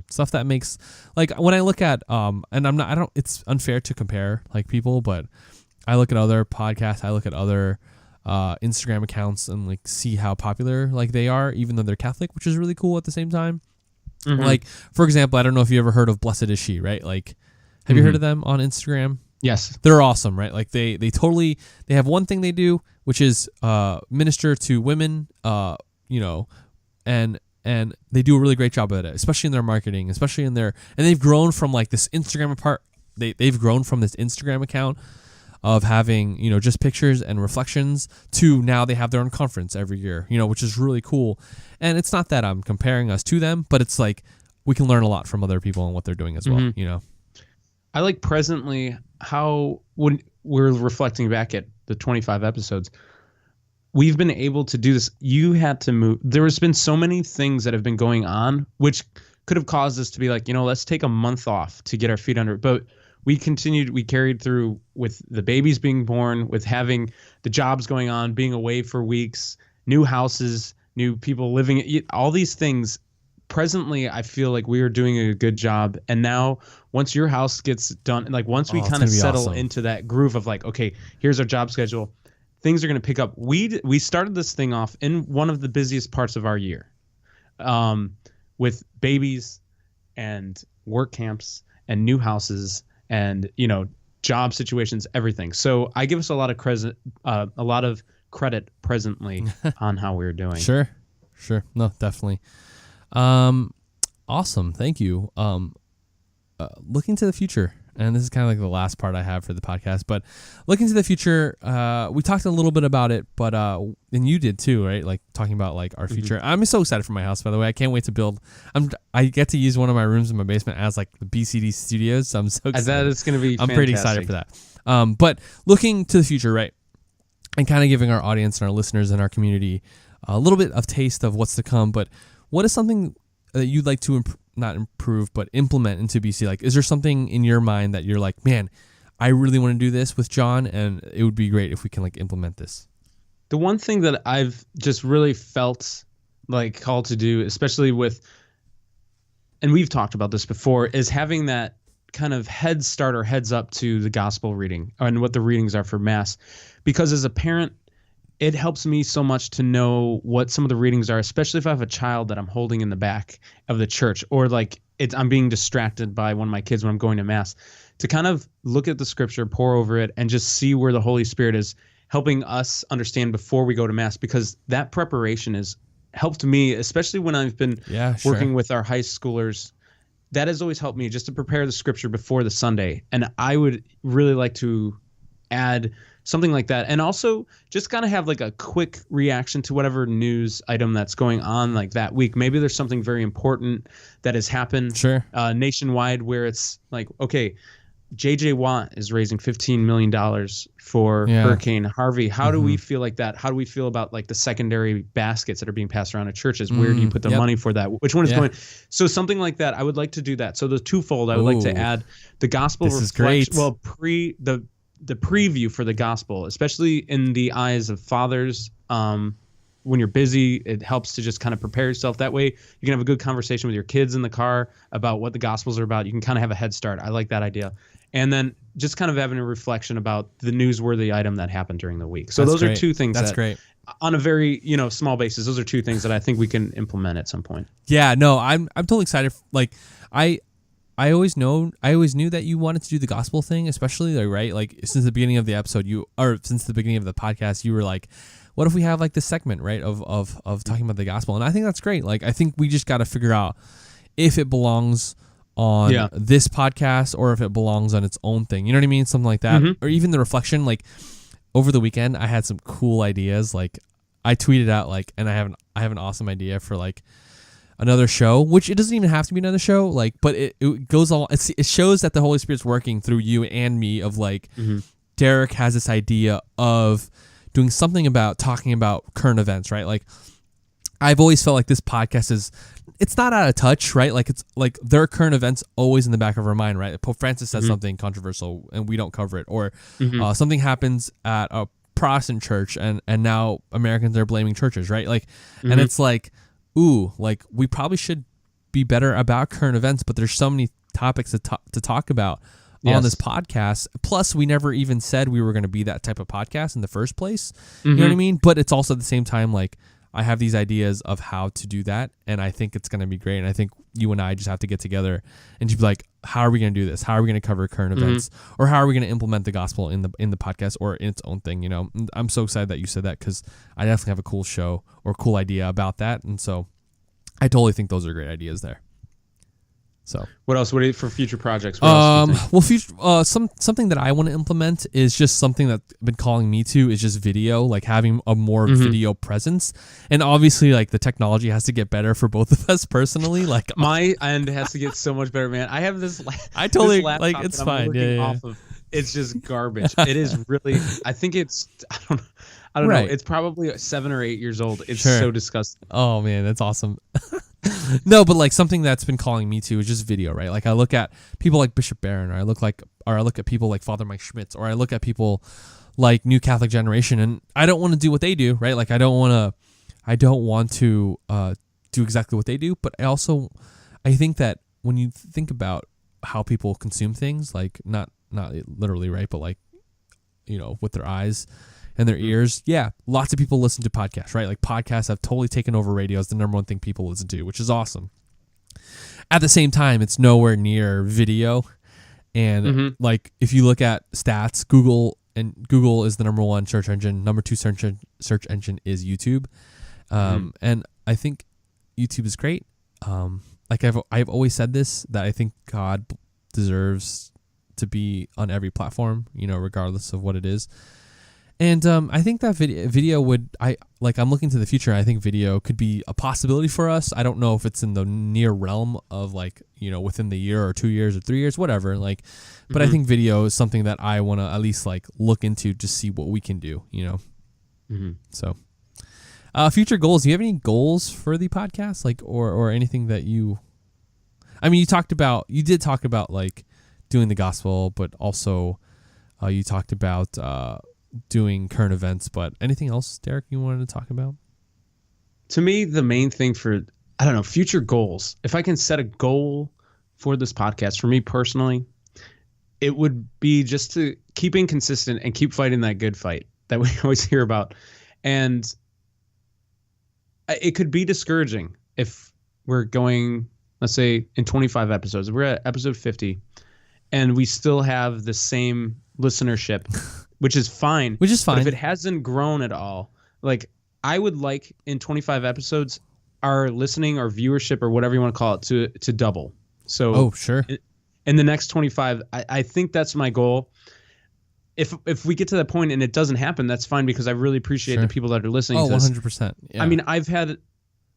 Stuff that makes, like when I look at and it's unfair to compare like people, but I look at other podcasts, I look at other Instagram accounts and like see how popular like they are, even though they're Catholic, which is really cool at the same time. Like for example, I don't know if you ever heard of Blessed Is She, right? Like have you heard of them on Instagram? Yes. They're awesome, right? Like they have one thing they do, which is minister to women, and they do a really great job at it, especially in their marketing, and they've grown from like this Instagram they've grown from this Instagram account of having, just pictures and reflections to now they have their own conference every year, which is really cool. And it's not that I'm comparing us to them, but it's like we can learn a lot from other people and what they're doing as well, I like presently how when we're reflecting back at the 25 episodes, we've been able to do this. You had to move. There has been so many things that have been going on, which could have caused us to be like, let's take a month off to get our feet under it. But we carried through with the babies being born, with having the jobs going on, being away for weeks, new houses, new people living, all these things. Presently, I feel like we are doing a good job. And now once your house gets done, like once we kind of settle into that groove of like, okay, here's our job schedule, things are going to pick up. We started this thing off in one of the busiest parts of our year, with babies and work camps and new houses and, job situations, everything. So I give us a lot of credit presently on how we're doing. Sure. No, definitely. Awesome. Thank you. Looking to the future, and this is kind of like the last part I have for the podcast, but looking to the future, we talked a little bit about it, but, and you did too, right? Like talking about like our future. I'm so excited for my house, by the way. I can't wait to build. I get to use one of my rooms in my basement as like the BCD studios. So I'm so excited. That is going to be I'm pretty excited for that. But looking to the future, right? And kind of giving our audience and our listeners and our community a little bit of taste of what's to come. But what is something that you'd like to not improve, but implement into BC? Like, is there something in your mind that you're like, man, I really want to do this with John, and it would be great if we can like implement this? The one thing that I've just really felt like called to do, especially with, and we've talked about this before, is having that kind of head start or heads up to the gospel reading and what the readings are for Mass. Because as a parent, it helps me so much to know what some of the readings are, especially if I have a child that I'm holding in the back of the church, or like I'm being distracted by one of my kids when I'm going to Mass, to kind of look at the scripture, pour over it, and just see where the Holy Spirit is helping us understand before we go to Mass, because that preparation has helped me, especially when I've been working with our high schoolers. That has always helped me just to prepare the scripture before the Sunday. And I would really like to add something like that. And also just kind of have like a quick reaction to whatever news item that's going on like that week. Maybe there's something very important that has happened nationwide, where it's like, okay, J.J. Watt is raising $15 million for Hurricane Harvey. How do we feel like that? How do we feel about like the secondary baskets that are being passed around at churches? Where do you put the money for that? Which one is going? So something like that. I would like to do that. So the twofold, I would like to add the gospel reflection. Well, the preview for the gospel, especially in the eyes of fathers. When you're busy, it helps to just kind of prepare yourself. That way you can have a good conversation with your kids in the car about what the gospels are about. You can kind of have a head start. I like that idea. And then just kind of having a reflection about the newsworthy item that happened during the week. So those are two things that's great. On a very, small basis, those are two things that I think we can implement at some point. Yeah, no, I'm totally excited. Like I always knew that you wanted to do the gospel thing, especially like since the beginning of the episode, since the beginning of the podcast, you were like, what if we have like this segment, right, of talking about the gospel? And I think that's great. Like, I think we just got to figure out if it belongs on this podcast or if it belongs on its own thing. You know what I mean? Something like that. Or even the reflection. Like over the weekend, I had some cool ideas. Like I tweeted out and I have an awesome idea for like another show, which it doesn't even have to be another show. Like, but it goes all. It shows that the Holy Spirit's working through you and me. Of like, Derek has this idea of doing something about talking about current events, right? Like, I've always felt like this podcast it's not out of touch, right? Like, it's like there are current events always in the back of our mind, right? Pope Francis says something controversial and we don't cover it, or something happens at a Protestant church and now Americans are blaming churches, right? Like, and it's like, ooh, like we probably should be better about current events, but there's so many topics to talk about on this podcast. Plus, we never even said we were going to be that type of podcast in the first place. You know what I mean? But it's also at the same time, like, I have these ideas of how to do that, and I think it's going to be great. And I think you and I just have to get together and just be like, how are we going to do this? How are we going to cover current events? Or how are we going to implement the gospel in the podcast or in its own thing? I'm so excited that you said that, because I definitely have a cool show or cool idea about that. And so I totally think those are great ideas there. So what else? What are you, for future projects? Something that I want to implement is just something that's been calling me to is just video, like having a more video presence. And obviously, like, the technology has to get better for both of us personally. Like, my end has to get so much better, man. I have this. I totally this like it's fine. Off of, it's just garbage. It is really. I think it's. I don't know. Right. It's probably 7 or 8 years old. It's Sure. so disgusting. Oh man, that's awesome. No, but like something that's been calling me to is just video, right? Like I look at people like Bishop Barron, or I look at people like Father Mike Schmitz, or I look at people like New Catholic Generation, and I don't want to do what they do, right? Like I don't want to do exactly what they do, but I think that when you think about how people consume things, like not literally, right, but like, you know, with their eyes and their ears. Yeah, lots of people listen to podcasts, right? Like podcasts have totally taken over radio as the number one thing people listen to, which is awesome. At the same time, it's nowhere near video. And like if you look at stats, Google is the number one search engine. Number two search engine is YouTube. And I think YouTube is great. Like I've always said this, that I think God deserves to be on every platform, you know, regardless of what it is. And I think that video I'm looking to the future. I think video could be a possibility for us. I don't know if it's in the near realm of like, you know, within the year or 2 years or 3 years, whatever. Like, but I think video is something that I want to at least like look into to see what we can do, you know? So, future goals. Do you have any goals for the podcast? Like, or anything that I mean, you did talk about like doing the gospel, but also you talked about doing current events, but anything else, Derek, you wanted to talk about? To me, the main thing for, I don't know, future goals, if I can set a goal for this podcast, for me personally, it would be just to keep being consistent and keep fighting that good fight that we always hear about. And it could be discouraging if we're going, let's say in 25 episodes, we're at episode 50 and we still have the same listenership, which is fine. But if it hasn't grown at all, like I would like in 25 episodes, our listening or viewership or whatever you want to call it to double. So sure. In the next 25, I think that's my goal. If we get to that point and it doesn't happen, that's fine, because I really appreciate the people that are listening. 100%. Yeah. I mean, I've had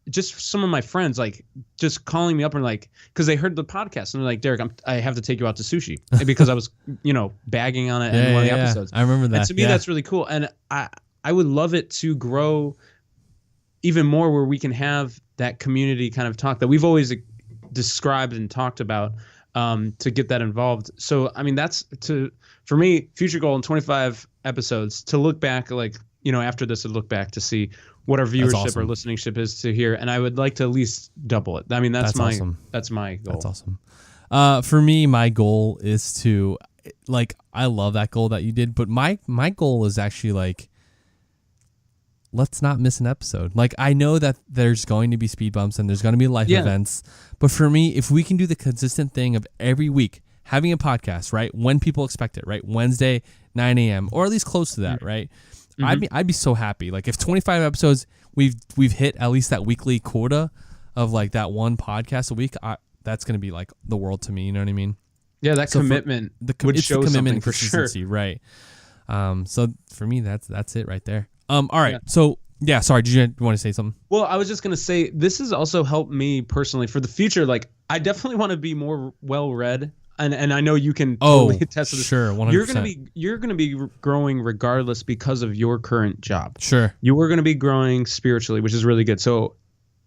just some of my friends like just calling me up and like, because they heard the podcast and they're like, Derek, I have to take you out to sushi, because I was, you know, bagging on it in one of the episodes. I remember that. And to me, that's really cool. And I would love it to grow even more, where we can have that community kind of talk that we've always described and talked about, to get that involved. So, I mean, for me, future goal in 25 episodes, to look back, like, you know, after this, to look back to see what our viewership or listenership is to here. And I would like to at least double it. I mean, that's my goal. That's awesome. For me, my goal is to, like, I love that goal that you did, but my goal is actually like, let's not miss an episode. Like, I know that there's going to be speed bumps and there's going to be life events, but for me, if we can do the consistent thing of every week having a podcast, right, when people expect it, right, Wednesday 9 a.m. or at least close to that, right, I'd be so happy. Like if 25 episodes we've hit at least that weekly quota of like that one podcast a week, that's going to be like the world to me. You know what I mean? Yeah, that commitment would show something for sure. Right. So for me, that's it right there. All right. Yeah. So yeah, sorry. Did you want to say something? Well, I was just going to say, this has also helped me personally for the future. Like, I definitely want to be more well-read. And I know you can totally attest to this. Sure, 100%. You're gonna be growing regardless because of your current job. Sure. You are gonna be growing spiritually, which is really good. So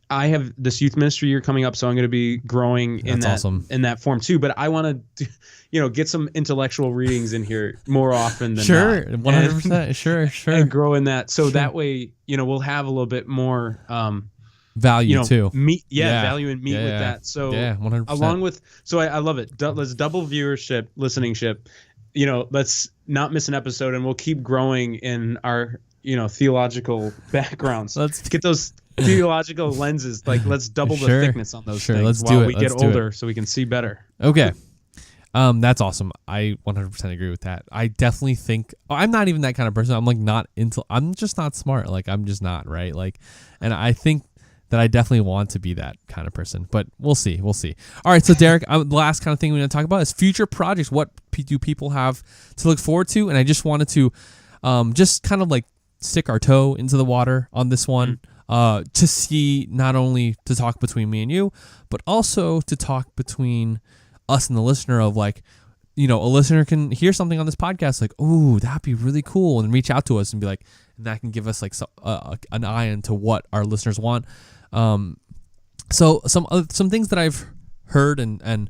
I have this youth ministry year coming up, so I'm gonna be growing in that form too. But I want to, you know, get some intellectual readings in here more often than sure, not. 100%. Sure. And grow in that, so that way, you know, we'll have a little bit more value, you know, too. Value and meat with that. So 100%. Along with, so I love it. Let's double viewership, listeningship. You know, let's not miss an episode, and we'll keep growing in our, you know, theological backgrounds. Let's get those theological lenses. Like, let's double the thickness on those things let's while do it. we get older, so we can see better. Okay. That's awesome. I 100% agree with that. I definitely think I'm not even that kind of person. I'm like I'm just not smart. Like, I'm just not, right? Like, and I think that I definitely want to be that kind of person, but we'll see. All right. So Derek, the last kind of thing we're going to talk about is future projects. What do people have to look forward to? And I just wanted to, just kind of like stick our toe into the water on this one, to see, not only to talk between me and you, but also to talk between us and the listener of like, a listener can hear something on this podcast like, oh, that'd be really cool, and reach out to us and be like, and that can give us like an eye into what our listeners want. So some things that I've heard and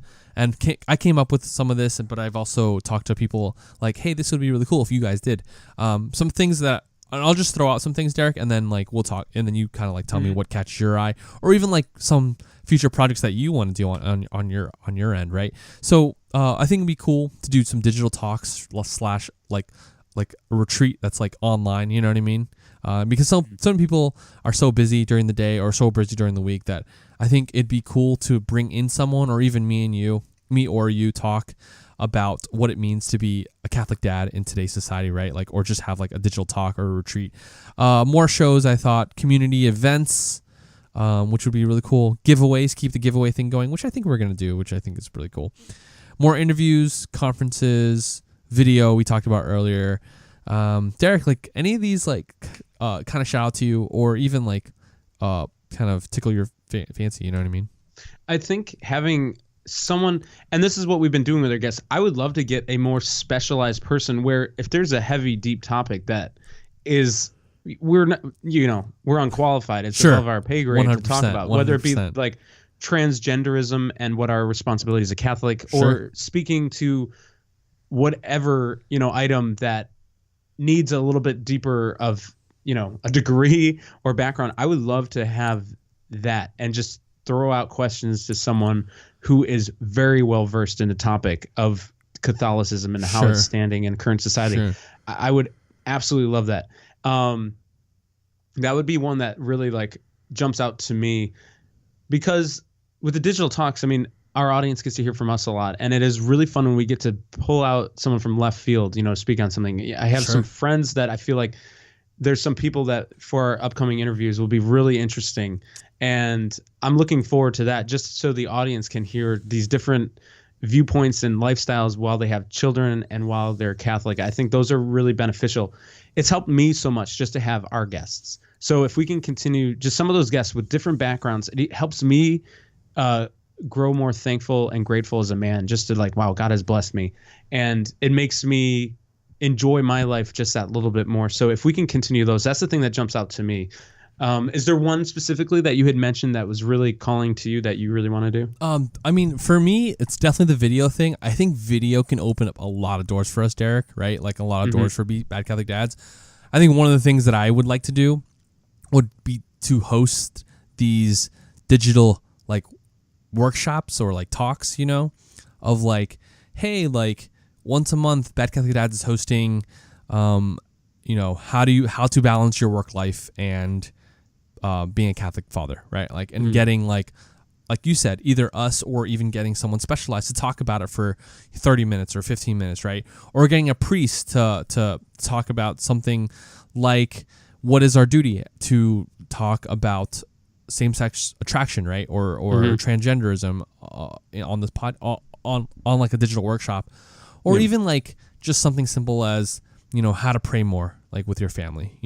I came up with some of this, but I've also talked to people like, hey, this would be really cool if you guys did. Some things that, and I'll just throw out some things, Derek, and then like we'll talk, and then you kind of like tell me what catches your eye, or even like some future projects that you want to do on your end, right? So I think it'd be cool to do some digital talks slash like a retreat that's like online, you know what I mean? Because some people are so busy during the day or so busy during the week that I think it'd be cool to bring in someone, or even me or you talk about what it means to be a Catholic dad in today's society, right? Like, or just have like a digital talk or a retreat. More shows, I thought, community events, which would be really cool. Giveaways, keep the giveaway thing going, which I think we're going to do, which I think is really cool. More interviews, conferences, video we talked about earlier. Derek, like any of these like kind of shout out to you, or even like kind of tickle your fancy, you know what I mean? I think having someone, and this is what we've been doing with our guests, I would love to get a more specialized person where if there's a heavy, deep topic that is, we're not, we're unqualified. It's above our pay grade to talk about, whether it be like transgenderism and what our responsibility as a Catholic, or speaking to whatever, item that needs a little bit deeper of, a degree or background. I would love to have that and just throw out questions to someone who is very well versed in the topic of Catholicism and how it's standing in current society. I would absolutely love that. That would be one that really like jumps out to me, because with the digital talks, I mean, our audience gets to hear from us a lot, and it is really fun when we get to pull out someone from left field, speak on something. I have some friends that I feel like there's some people that for our upcoming interviews will be really interesting, and I'm looking forward to that, just so the audience can hear these different viewpoints and lifestyles while they have children and while they're Catholic. I think those are really beneficial. It's helped me so much just to have our guests. So if we can continue just some of those guests with different backgrounds, it helps me grow more thankful and grateful as a man, just to like, wow, God has blessed me. And it makes me enjoy my life just that little bit more. So if we can continue those, that's the thing that jumps out to me. Is there one specifically that you had mentioned that was really calling to you that you really want to do? I mean, for me, it's definitely the video thing. I think video can open up a lot of doors for us, Derek, right? Like a lot of doors for bad Catholic dads. I think one of the things that I would like to do would be to host these digital like workshops or like talks, of like, hey, like once a month, Bad Catholic Dads is hosting, how to balance your work life and being a Catholic father, right? Like, and getting like you said, either us or even getting someone specialized to talk about it for 30 minutes or 15 minutes, right? Or getting a priest to talk about something like, what is our duty to talk about same-sex attraction, right? Or transgenderism on this on like a digital workshop, or even like just something simple as, how to pray more, like with your family,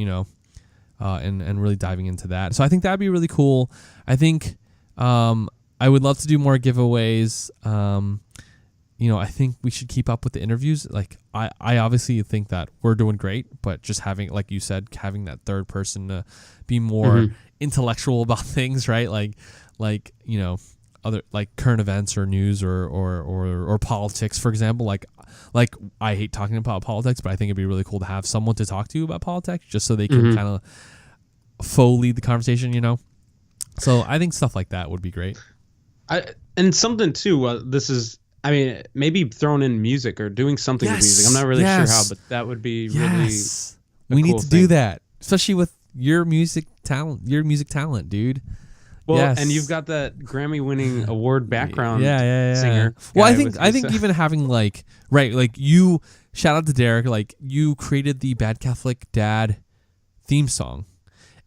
and really diving into that. So I think that'd be really cool. I think I would love to do more giveaways. I think we should keep up with the interviews. Like I obviously think that we're doing great, but just having, like you said, having that third person to be more intellectual about things, right? Like other like current events or news or politics, for example. Like I hate talking about politics, but I think it'd be really cool to have someone to talk to about politics, just so they can kind of lead the conversation, So I think stuff like that would be great. And something too. This is, I mean, maybe thrown in music or doing something with music. I'm not really sure how, but that would be really. We need to do that, especially with your music talent, dude. Well, and you've got that Grammy-winning award background singer. Well, I think even having like you, shout out to Derek, like you created the Bad Catholic Dad theme song,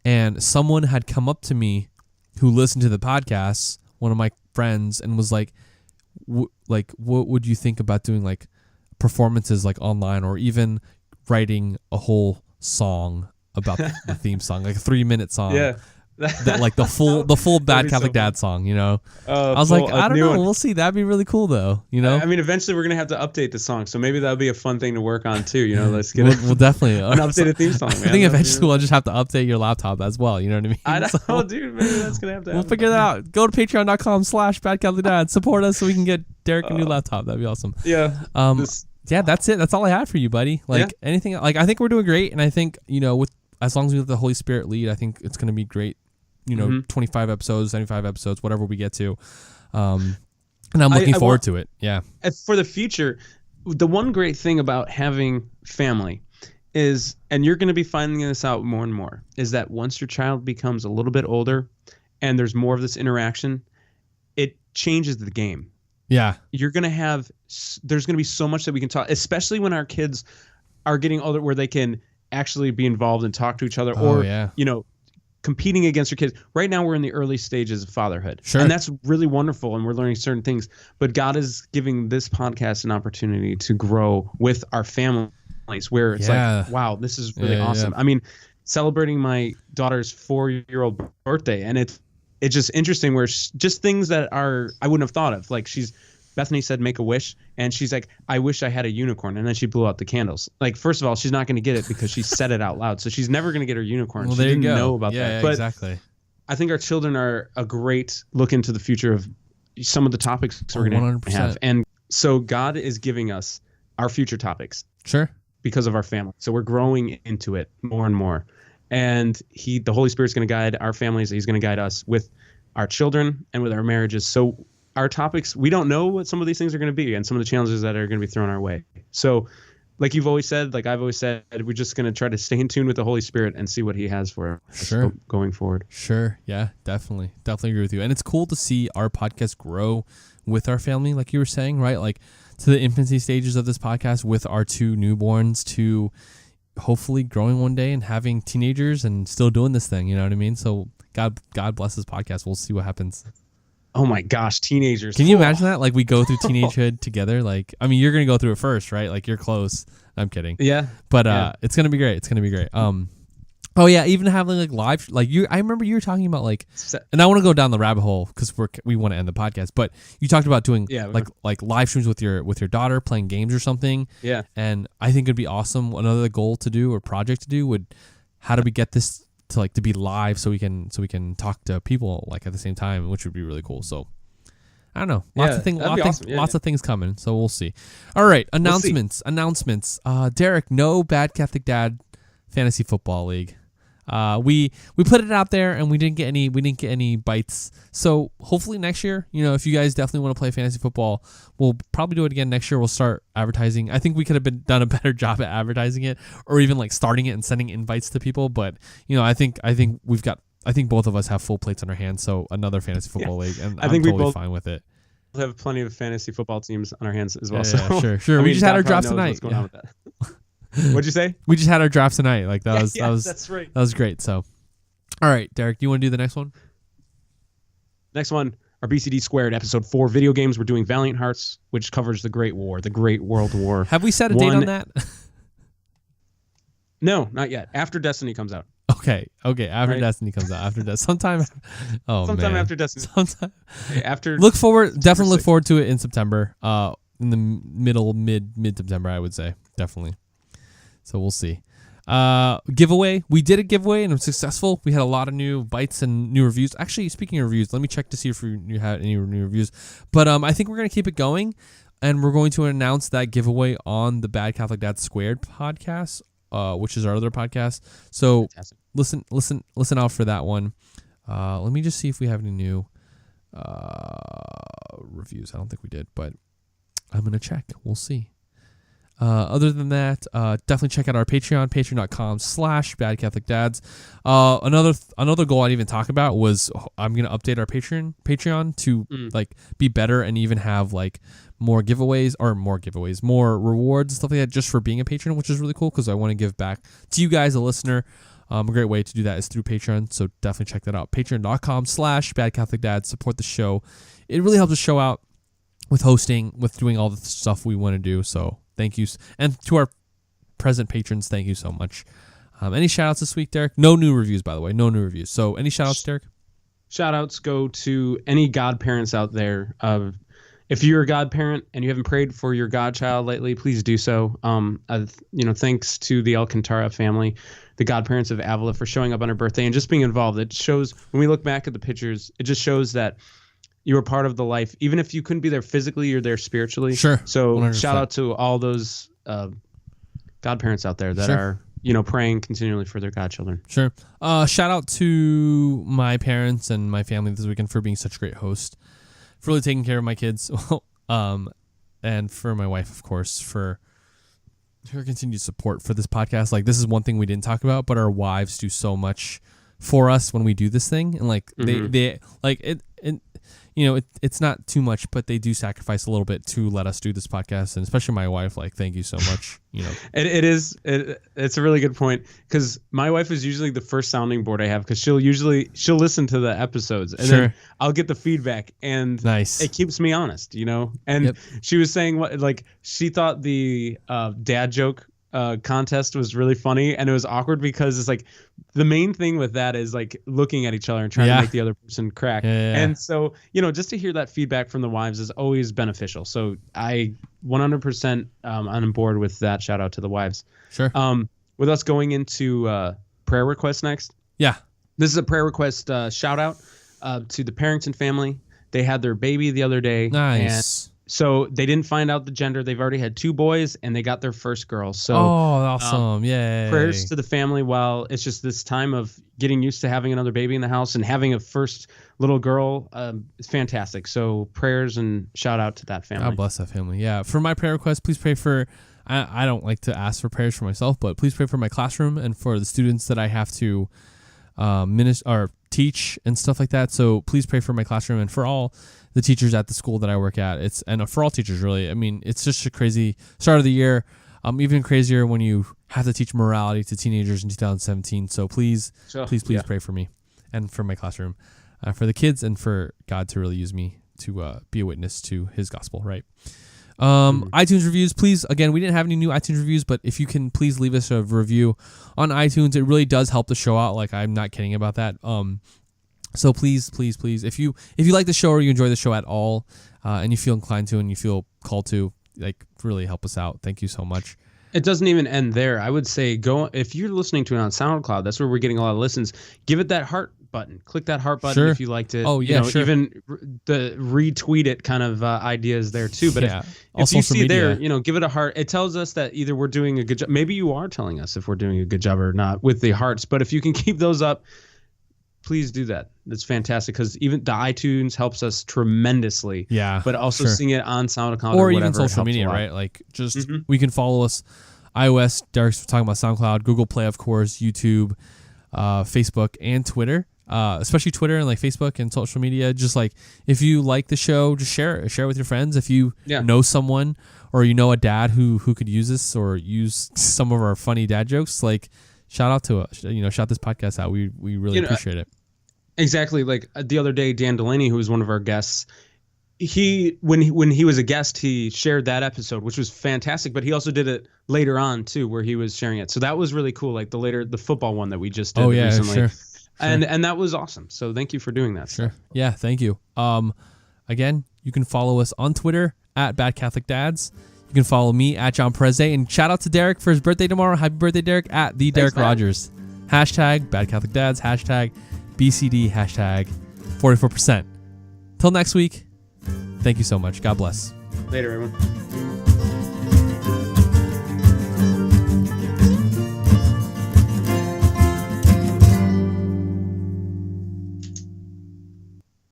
and someone had come up to me who listened to the podcast, one of my friends, and was like, what would you think about doing like performances like online, or even writing a whole song about the theme song, like a 3-minute song. that like the full Bad Catholic Dad song, you know. I was like, I don't know, we'll see. That'd be really cool though, you know. I mean, eventually we're gonna have to update the song, so maybe that'll be a fun thing to work on too. You know, let's get we'll definitely an updated theme song. Man. I think eventually we'll just have to update your laptop as well. You know what I mean? I know, so, dude. Maybe that's gonna have to. We'll figure that out. Go to patreon.com/Bad Catholic Dad. Support us so we can get Derek a new laptop. That'd be awesome. Yeah. Yeah, that's it. That's all I have for you, buddy. Like anything. Like I think we're doing great, and I think with as long as we let the Holy Spirit lead, I think it's gonna be great. 25 episodes, 75 episodes, whatever we get to. And I'm looking forward to it. Yeah. For the future, the one great thing about having family is, and you're going to be finding this out more and more, is that once your child becomes a little bit older and there's more of this interaction, it changes the game. Yeah. There's going to be so much that we can talk, especially when our kids are getting older where they can actually be involved and talk to each other competing against your kids. Right now we're in the early stages of fatherhood. Sure. And that's really wonderful and we're learning certain things. But God is giving this podcast an opportunity to grow with our families where it's like, wow, this is really awesome. Yeah. I mean, celebrating my daughter's 4-year-old birthday, and it's just interesting where just things that I wouldn't have thought of. Like Bethany said, make a wish. And she's like, I wish I had a unicorn. And then she blew out the candles. Like, first of all, she's not going to get it because she said it out loud. So she's never going to get her unicorn. Well, she didn't you go. know about that. Yeah, but exactly. I think our children are a great look into the future of some of the topics we're going to have. And so God is giving us our future topics. Sure. Because of our family. So we're growing into it more and more. And the Holy Spirit's going to guide our families. He's going to guide us with our children and with our marriages. So our topics, we don't know what some of these things are going to be and some of the challenges that are going to be thrown our way. So like you've always said, like I've always said, we're just going to try to stay in tune with the Holy Spirit and see what he has for us going forward. Sure. Yeah, definitely. Definitely agree with you. And it's cool to see our podcast grow with our family, like you were saying, right? Like to the infancy stages of this podcast with our 2 newborns to hopefully growing one day and having teenagers and still doing this thing. You know what I mean? So God bless this podcast. We'll see what happens. Oh my gosh, teenagers. Can you imagine that? Like we go through teenagehood together. Like, I mean, you're going to go through it first, right? Like you're close. I'm kidding. Yeah. But it's going to be great. It's going to be great. Oh yeah, even having like live, like I remember you were talking about like, and I want to go down the rabbit hole because we want to end the podcast. But you talked about doing like live streams with your daughter playing games or something. Yeah. And I think it'd be awesome. Another goal to do or project to do would, how do we get this to be live so we can talk to people like at the same time, which would be really cool. So I don't know, lots of things coming. So we'll see. All right, announcements. Derek, no Bad Catholic Dad Fantasy Football League. We put it out there and we didn't get any bites. So hopefully next year, if you guys definitely want to play fantasy football, we'll probably do it again next year. We'll start advertising. I think we could have done a better job at advertising it or even like starting it and sending invites to people. But I think both of us have full plates on our hands. So another fantasy football league, and I'm totally fine with it. We'll have plenty of fantasy football teams on our hands as well. Yeah, sure. We just had our draft tonight. What's going on with that? What'd you say? We just had our draft tonight. Like that's right. That was great. So, all right, Derek, do you want to do the next one? Next one, our BCD Squared episode 4 video games. We're doing Valiant Hearts, which covers the Great War, the Great World War. Have we set a date on that? No, not yet. After Destiny comes out. Okay. After Destiny comes out. Sometime after Destiny. Look forward to it in September. In the mid September, I would say, definitely. So we'll see. Giveaway. We did a giveaway and it was successful. We had a lot of new bites and new reviews. Actually, speaking of reviews, let me check to see if you had any new reviews. But I think we're gonna keep it going, and we're going to announce that giveaway on the Bad Catholic Dad Squared podcast, which is our other podcast. So listen out for that one. Let me just see if we have any new reviews. I don't think we did, but I'm going to check. We'll see. Other than that, definitely check out our Patreon, patreon.com/badcatholicdads. Another goal I didn't even talk about was I'm going to update our Patreon to like be better and even have like more rewards, stuff like that, just for being a patron, which is really cool because I want to give back to you guys, a listener. A great way to do that is through Patreon. So definitely check that out. Patreon.com/badcatholicdads. Support the show. It really helps the show out with hosting, with doing all the stuff we want to do. So thank you. And to our present patrons, thank you so much. Any shout outs this week, Derek? No new reviews, by the way. No new reviews. So any shout outs, Derek? Shout outs go to any godparents out there. If you're a godparent and you haven't prayed for your godchild lately, please do so. Thanks to the Alcantara family, the godparents of Avila, for showing up on her birthday and just being involved. It shows, when we look back at the pictures, it just shows that you were part of the life. Even if you couldn't be there physically, you're there spiritually. Sure. So 100%. Shout out to all those godparents out there that are, praying continually for their godchildren. Sure. Shout out to my parents and my family this weekend for being such a great host, for really taking care of my kids, and for my wife, of course, for her continued support for this podcast. Like, this is one thing we didn't talk about, but our wives do so much for us when we do this thing, and like they like it. It's not too much, but they do sacrifice a little bit to let us do this podcast, and especially my wife. Like, thank you so much. It's a really good point, because my wife is usually the first sounding board I have, because she'll listen to the episodes, and then I'll get the feedback, and it keeps me honest, And she was saying she thought the dad joke contest was really funny, and it was awkward because it's like the main thing with that is like looking at each other and trying to make the other person crack. And so just to hear that feedback from the wives is always beneficial. So I 100% on board with that. Shout out to the wives. Sure. With us going into prayer requests next. Yeah, this is a prayer request shout out to the Parrington family. They had their baby the other day. Nice. And so they didn't find out the gender. They've already had 2 boys, and they got their first girl. So awesome. Yay. Prayers to the family while it's just this time of getting used to having another baby in the house, and having a first little girl is fantastic. So prayers and shout out to that family. God bless that family. Yeah. For my prayer request, please pray for, I don't like to ask for prayers for myself, but please pray for my classroom and for the students that I have to minister or teach and stuff like that. So please pray for my classroom and for all the teachers at the school that I work at. And for all teachers, really. I mean, it's just a crazy start of the year. Even crazier when you have to teach morality to teenagers in 2017. So please pray for me and for my classroom, for the kids, and for God to really use me to be a witness to His gospel. Right. iTunes reviews, please. Again, we didn't have any new iTunes reviews, but if you can please leave us a review on iTunes, it really does help the show out. Like, I'm not kidding about that. So please, if you like the show or you enjoy the show at all, and you feel inclined to and you feel called to, like, really help us out. Thank you so much. It doesn't even end there. I would say go, if you're listening to it on SoundCloud, that's where we're getting a lot of listens. Give it that heart button. Click that heart button if you liked it. Oh, yeah, sure. Even the retweet it kind of ideas there too. But if you see media. there, give it a heart. It tells us that either we're doing a good job. Maybe you are telling us if we're doing a good job or not with the hearts. But if you can keep those up, please do that. That's fantastic, because even the iTunes helps us tremendously. Yeah, but also seeing it on SoundCloud or even social media, right? Like, just we can follow us. iOS, Derek's talking about SoundCloud, Google Play, of course, YouTube, Facebook, and Twitter. Especially Twitter and like Facebook and social media. Just like, if you like the show, just share it with your friends. If you know someone or you know a dad who could use this or use some of our funny dad jokes, like, shout out to us. Shout this podcast out. We really appreciate it. Exactly. Like the other day, Dan Delaney, who was one of our guests, when he was a guest, he shared that episode, which was fantastic. But he also did it later on too, where he was sharing it. So that was really cool. Like the football one that we just did recently. Sure. And that was awesome. So thank you for doing that. Sure. Yeah, thank you. Again, you can follow us on Twitter at Bad Catholic Dads. You can follow me at John Preze. And shout out to Derek for his birthday tomorrow. Happy birthday, Derek, at the Derek Rogers. Hashtag Bad Catholic Dads. Hashtag BCD. Hashtag 44%. Till next week, thank you so much. God bless. Later, everyone.